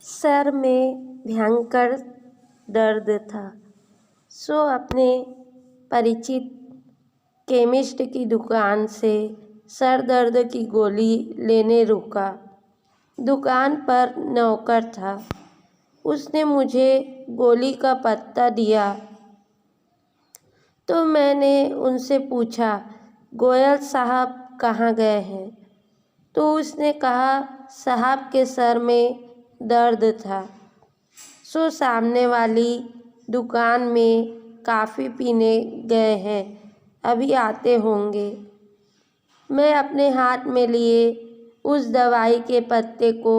Sir में भयंकर दर्द था, सो अपने परिचित केमिस्ट की दुकान से सर दर्द की गोली लेने रुका। दुकान पर नौकर था, उसने मुझे गोली का पत्ता दिया तो मैंने उनसे पूछा, गोयल साहब कहाँ गए हैं? तो उसने कहा, साहब के सर में दर्द था, सो सामने वाली दुकान में कॉफ़ी पीने गए हैं, अभी आते होंगे। मैं अपने हाथ में लिए उस दवाई के पत्ते को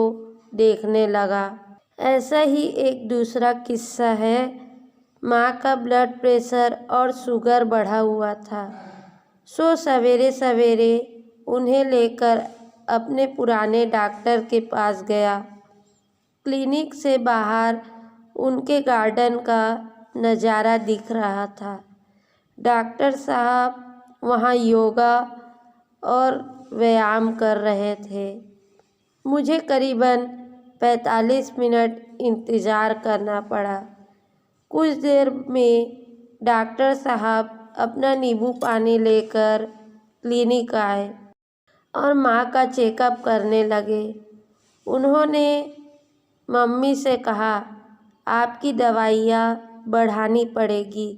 देखने लगा। ऐसा ही एक दूसरा किस्सा है। माँ का ब्लड प्रेशर और शुगर बढ़ा हुआ था, सो सवेरे सवेरे उन्हें लेकर अपने पुराने डॉक्टर के पास गया। क्लिनिक से बाहर उनके गार्डन का नज़ारा दिख रहा था। डॉक्टर साहब वहाँ योगा और व्यायाम कर रहे थे। मुझे करीबन 45 मिनट इंतज़ार करना पड़ा। कुछ देर में डॉक्टर साहब अपना नींबू पानी लेकर क्लिनिक आए और माँ का चेकअप करने लगे। उन्होंने मम्मी से कहा, आपकी दवाइयाँ बढ़ानी पड़ेगी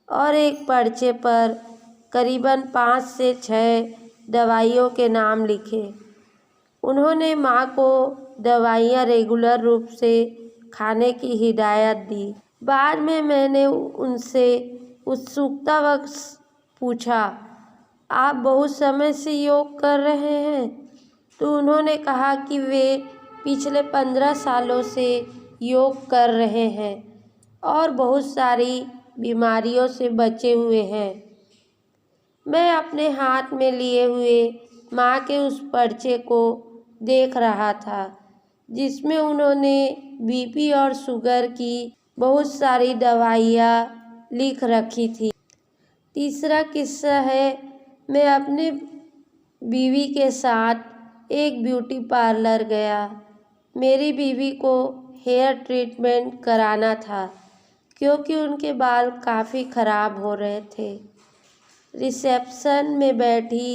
और एक पर्चे पर करीबन 5 से 6 दवाइयों के नाम लिखे। उन्होंने माँ को दवाइयाँ रेगुलर रूप से खाने की हिदायत दी। बाद में मैंने उनसे उत्सुकतावश पूछा, आप बहुत समय से योग कर रहे हैं? तो उन्होंने कहा कि वे पिछले 15 सालों से योग कर रहे हैं और बहुत सारी बीमारियों से बचे हुए हैं। मैं अपने हाथ में लिए हुए माँ के उस पर्चे को देख रहा था, जिसमें उन्होंने बीपी और शुगर की बहुत सारी दवाइयाँ लिख रखी थी। तीसरा किस्सा है, मैं अपने बीवी के साथ एक ब्यूटी पार्लर गया। मेरी बीवी को हेयर ट्रीटमेंट कराना था क्योंकि उनके बाल काफ़ी ख़राब हो रहे थे। रिसेप्शन में बैठी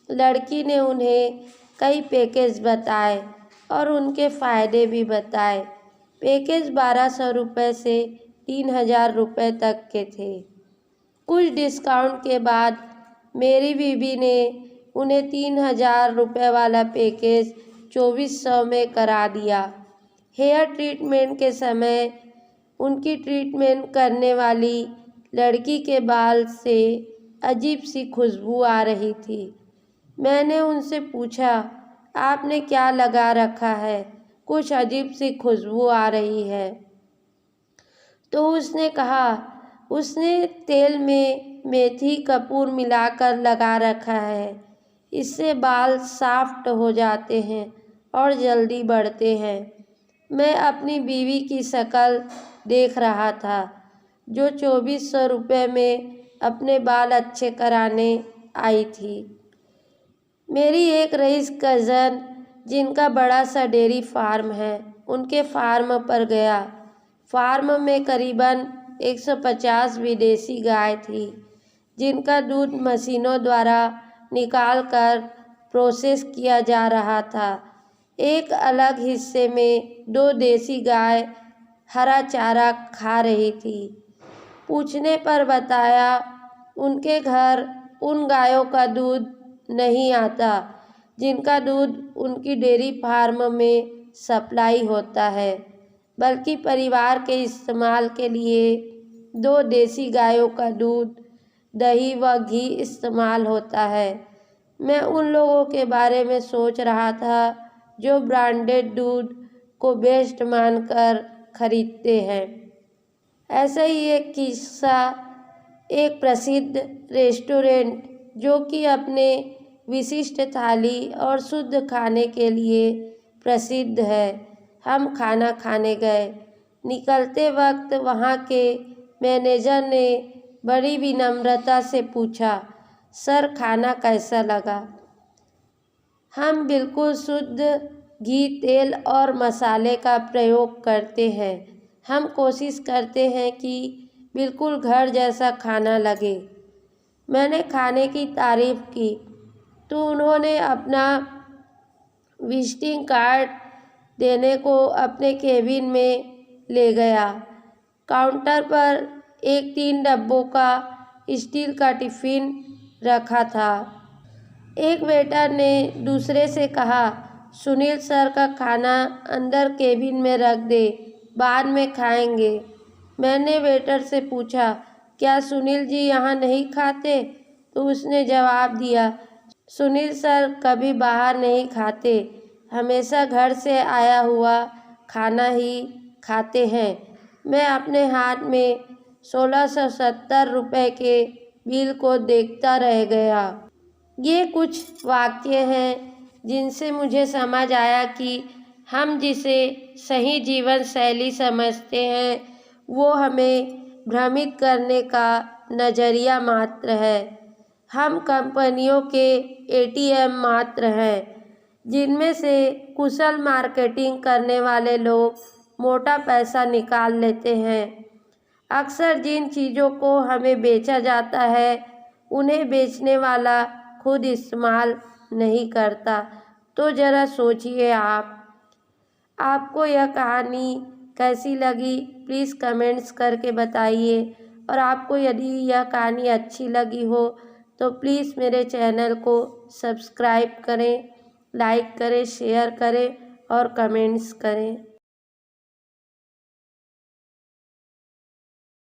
लड़की ने उन्हें कई पैकेज बताए और उनके फ़ायदे भी बताए। पैकेज 1200 रुपये से 3000 रुपये तक के थे। कुछ डिस्काउंट के बाद मेरी बीवी ने उन्हें 3000 रुपये वाला पैकेज 2400 में करा दिया। हेयर ट्रीटमेंट के समय उनकी ट्रीटमेंट करने वाली लड़की के बाल से अजीब सी खुशबू आ रही थी। मैंने उनसे पूछा, आपने क्या लगा रखा है? कुछ अजीब सी खुशबू आ रही है। तो उसने कहा, उसने तेल में मेथी कपूर मिलाकर लगा रखा है, इससे बाल सॉफ्ट हो जाते हैं और जल्दी बढ़ते हैं। मैं अपनी बीवी की शक्ल देख रहा था, जो 2400 रुपये में अपने बाल अच्छे कराने आई थी। मेरी एक रईस कज़न, जिनका बड़ा सा डेयरी फार्म है, उनके फार्म पर गया। फार्म में करीबन 150 विदेशी गाय थी, जिनका दूध मशीनों द्वारा निकालकर प्रोसेस किया जा रहा था। एक अलग हिस्से में 2 देसी गाय हरा चारा खा रही थी। पूछने पर बताया, उनके घर उन गायों का दूध नहीं आता जिनका दूध उनकी डेयरी फार्म में सप्लाई होता है, बल्कि परिवार के इस्तेमाल के लिए 2 देसी गायों का दूध, दही व घी इस्तेमाल होता है। मैं उन लोगों के बारे में सोच रहा था जो ब्रांडेड दूध को बेस्ट मानकर खरीदते हैं। ऐसा ही एक किस्सा, एक प्रसिद्ध रेस्टोरेंट जो कि अपने विशिष्ट थाली और शुद्ध खाने के लिए प्रसिद्ध है। हम खाना खाने गए। निकलते वक्त वहाँ के मैनेजर ने बड़ी विनम्रता से पूछा, सर खाना कैसा लगा? हम बिल्कुल शुद्ध घी, तेल और मसाले का प्रयोग करते हैं। हम कोशिश करते हैं कि बिल्कुल घर जैसा खाना लगे। मैंने खाने की तारीफ की तो उन्होंने अपना विजिटिंग कार्ड देने को अपने केबिन में ले गया। काउंटर पर एक 3 डब्बों का स्टील का टिफ़िन रखा था। एक वेटर ने दूसरे से कहा, सुनील सर का खाना अंदर केबिन में रख दे, बाद में खाएंगे। मैंने वेटर से पूछा, क्या सुनील जी यहाँ नहीं खाते? तो उसने जवाब दिया, सुनील सर कभी बाहर नहीं खाते, हमेशा घर से आया हुआ खाना ही खाते हैं। मैं अपने हाथ में 1670 रुपये के बिल को देखता रह गया। ये कुछ वाक्य हैं जिनसे मुझे समझ आया कि हम जिसे सही जीवन शैली समझते हैं वो हमें भ्रमित करने का नज़रिया मात्र है। हम कंपनियों के एटीएम मात्र हैं जिनमें से कुशल मार्केटिंग करने वाले लोग मोटा पैसा निकाल लेते हैं। अक्सर जिन चीज़ों को हमें बेचा जाता है उन्हें बेचने वाला खुद इस्तेमाल नहीं करता। तो ज़रा सोचिए आपको यह कहानी कैसी लगी प्लीज़ कमेंट्स करके बताइए। और आपको यदि यह कहानी अच्छी लगी हो तो प्लीज़ मेरे चैनल को सब्सक्राइब करें, लाइक करें, शेयर करें और कमेंट्स करें।